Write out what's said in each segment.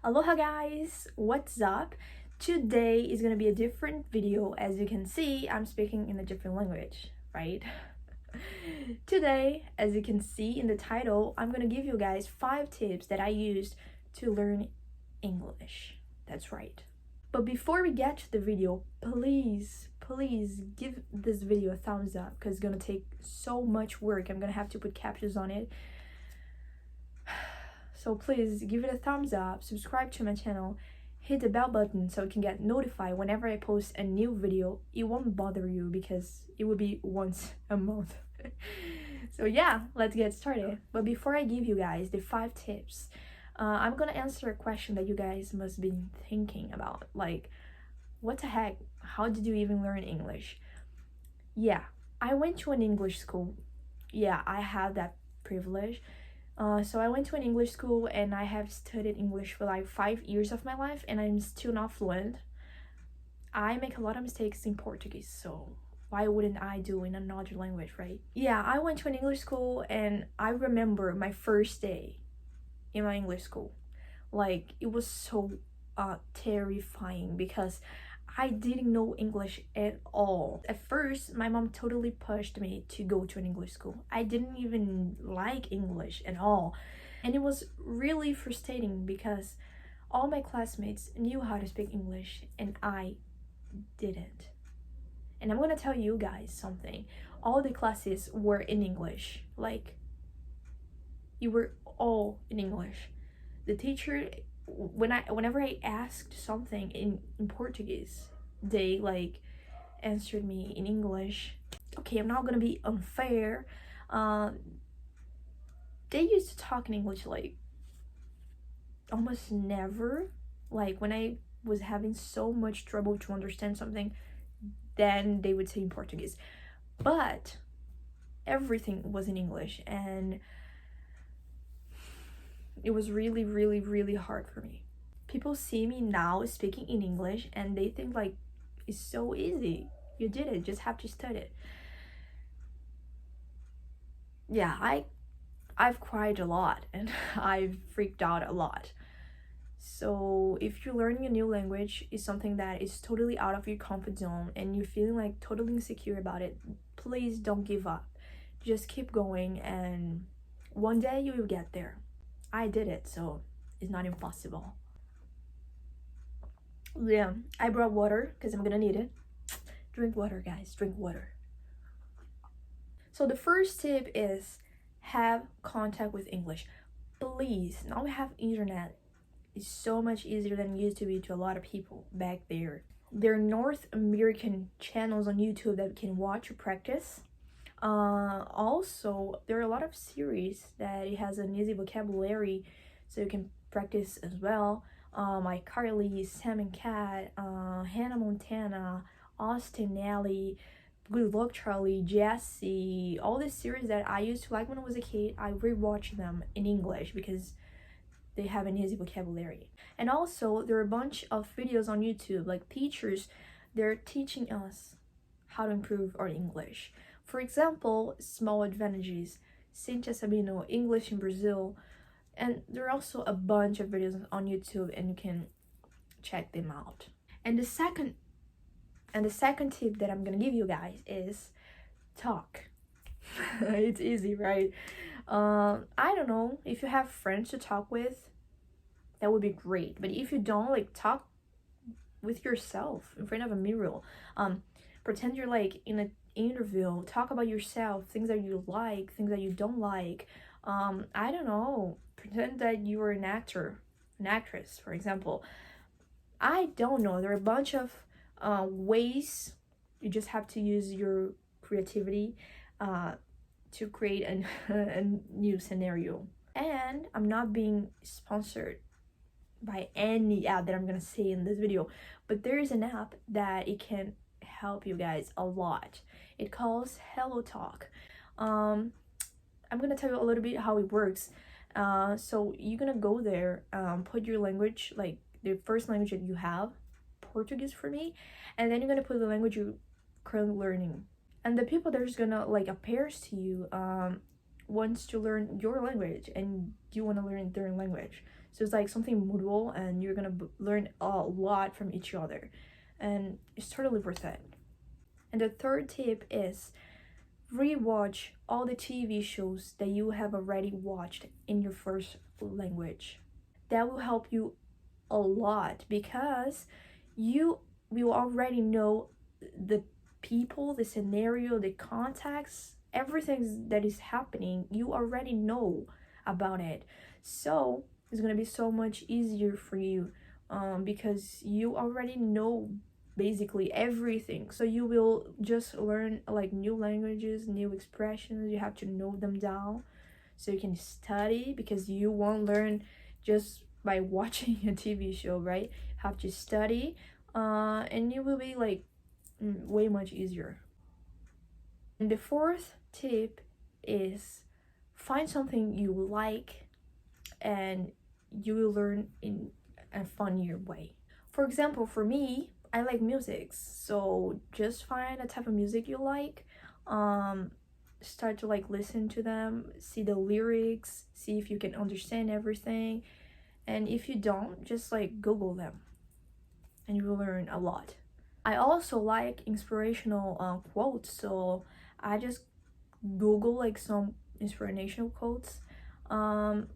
Aloha guys, what's up? Today is gonna be a different video. As you can see, I'm speaking in a different language, right? Today, as you can see in the title, I'm gonna give you guys 5 tips that I used to learn English. That's right. But before we get to the video, please give this video a thumbs up because it's gonna take so much work. I'm gonna have to put captions on it. So please give it a thumbs up, subscribe to my channel, hit the bell button so you can get notified whenever I post a new video. It won't bother you because it will be once a month. So yeah, let's get started. But before I give you guys the 5 tips, I'm gonna answer a question that you guys must be thinking about. Like, what the heck? How did you even learn English? Yeah, I went to an English school. Yeah, I had that privilege. So I went to an English school and I have studied English for like 5 years of my life and I'm still not fluent. I make a lot of mistakes in Portuguese, so why wouldn't I do in another language, right? Yeah, I went to an English school and I remember my first day in my English school. Like, it was so terrifying because I didn't know English at all. At first, my mom totally pushed me to go to an English school. I didn't even like English at all. And it was really frustrating because all my classmates knew how to speak English and I didn't. And I'm gonna tell you guys something. All the classes were in English. Like, you were all in English. The teacher, whenever I asked something in Portuguese, they like answered me in English. Okay, I'm not gonna be unfair. They used to talk in English like almost never. Like, when I was having so much trouble to understand something, then they would say in Portuguese. But everything was in English and it was really hard for me. People see me now speaking in English and they think like it's so easy. You did it, just have to study it. Yeah, I've cried a lot and I've freaked out a lot. So if you're learning a new language, is something that is totally out of your comfort zone and you're feeling like totally insecure about it, please don't give up. Just keep going and one day you will get there. I did it, so it's not impossible. Yeah, I brought water because I'm gonna need it. Drink water, guys, drink water. So the first tip is have contact with English. Please, now we have internet. It's so much easier than it used to be to a lot of people back there. There are North American channels on YouTube that we can watch or practice. Also, there are a lot of series that it has an easy vocabulary, so you can practice as well. Like Carly, Sam and Cat, Hannah Montana, Austin Alley, Good Luck Charlie, Jessie, all these series that I used to like when I was a kid. I rewatch them in English because they have an easy vocabulary. And also, there are a bunch of videos on YouTube, like teachers, they're teaching us how to improve our English. For example, Small Advantages, Cynthia Sabino, English in Brazil, and there are also a bunch of videos on YouTube and you can check them out. And the second tip that I'm gonna give you guys is talk. It's easy, right? I don't know, if you have friends to talk with, that would be great. But if you don't, like, talk with yourself in front of a mirror. Pretend you're like in an interview, talk about yourself, things that you like, things that you don't like. I don't know, pretend that you are an actor, an actress, for example. I don't know, there are a bunch of ways. You just have to use your creativity to create a new scenario. And I'm not being sponsored by any app that I'm gonna say in this video, but there is an app that it can help you guys a lot. It calls Hello Talk. I'm gonna tell you a little bit how it works. So you're gonna go there, put your language, like the first language that you have, Portuguese for me, and then you're gonna put the language you're currently learning. And the people that are just gonna like appears to you wants to learn your language and you want to learn their language. So it's like something mutual, and you're gonna learn a lot from each other, and it's totally worth it. And the third tip is rewatch all the TV shows that you have already watched in your first language. That will help you a lot because you will already know the people, the scenario, the context, everything that is happening. You already know about it. So it's gonna be so much easier for you because you already know basically everything. So you will just learn like new languages, new expressions. You have to know them down so you can study, because you won't learn just by watching a TV show, right? You have to study, and it will be like way much easier. And the fourth tip is find something you like and you will learn in a funnier way. For example, for me, I like music, so just find a type of music you like, start to like listen to them, see the lyrics, see if you can understand everything, and if you don't, just like Google them and you will learn a lot. I also like inspirational quotes, so I just Google like some inspirational quotes, and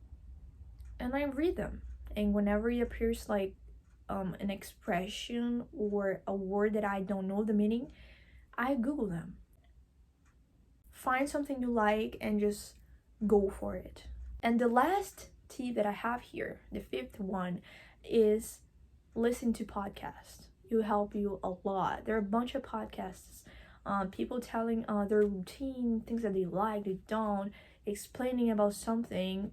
I read them, and whenever it appears like an expression or a word that I don't know the meaning, I Google them. Find something you like and just go for it. And the last tip that I have here, the fifth one, is listen to podcasts. It will help you a lot. There are a bunch of podcasts, people telling their routine, things that they like, they don't, explaining about something.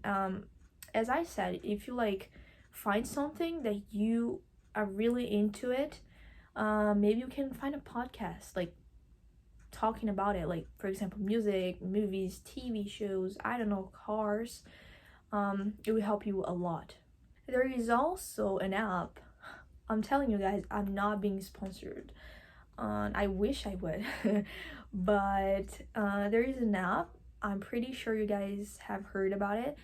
As I said, if you like find something that you are really into it, maybe you can find a podcast like talking about it, like for example music, movies, TV shows, I don't know, cars. It will help you a lot. There is also an app, I'm telling you guys, I'm not being sponsored, I wish I would but there is an app, I'm pretty sure you guys have heard about it,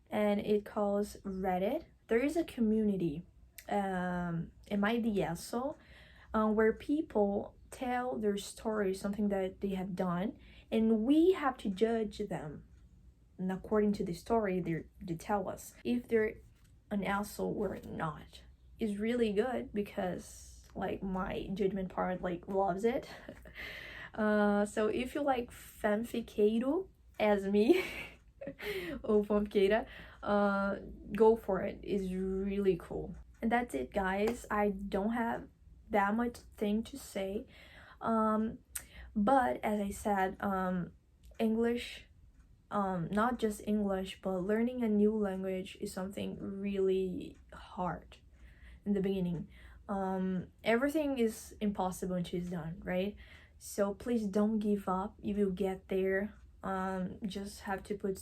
and it calls Reddit. There is a community, it might be also, where people tell their story, something that they have done, and we have to judge them. And according to the story, they tell us if they're an asshole or not. It's really good because like my judgment part like loves it. So if you like fanfiqueiro as me or fanfiqueira, go for it. It's really cool. And that's it, guys. I don't have that much thing to say, but as I said, English, not just English, but learning a new language is something really hard in the beginning. Everything is impossible until it's done, right? So please don't give up. You will get there. Just have to put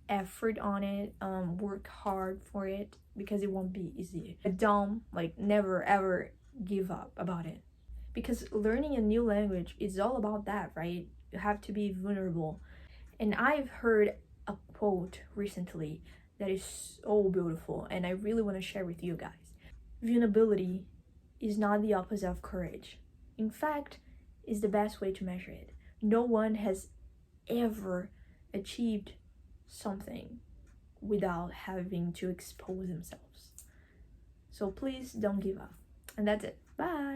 effort on it, work hard for it, because it won't be easy. Don't like never ever give up about it, because learning a new language is all about that, right? You have to be vulnerable. And I've heard a quote recently that is so beautiful, and I really want to share with you guys. Vulnerability is not the opposite of courage. In fact, it's the best way to measure it. No one has ever achieved something without having to expose themselves. So please don't give up. And that's it. Bye.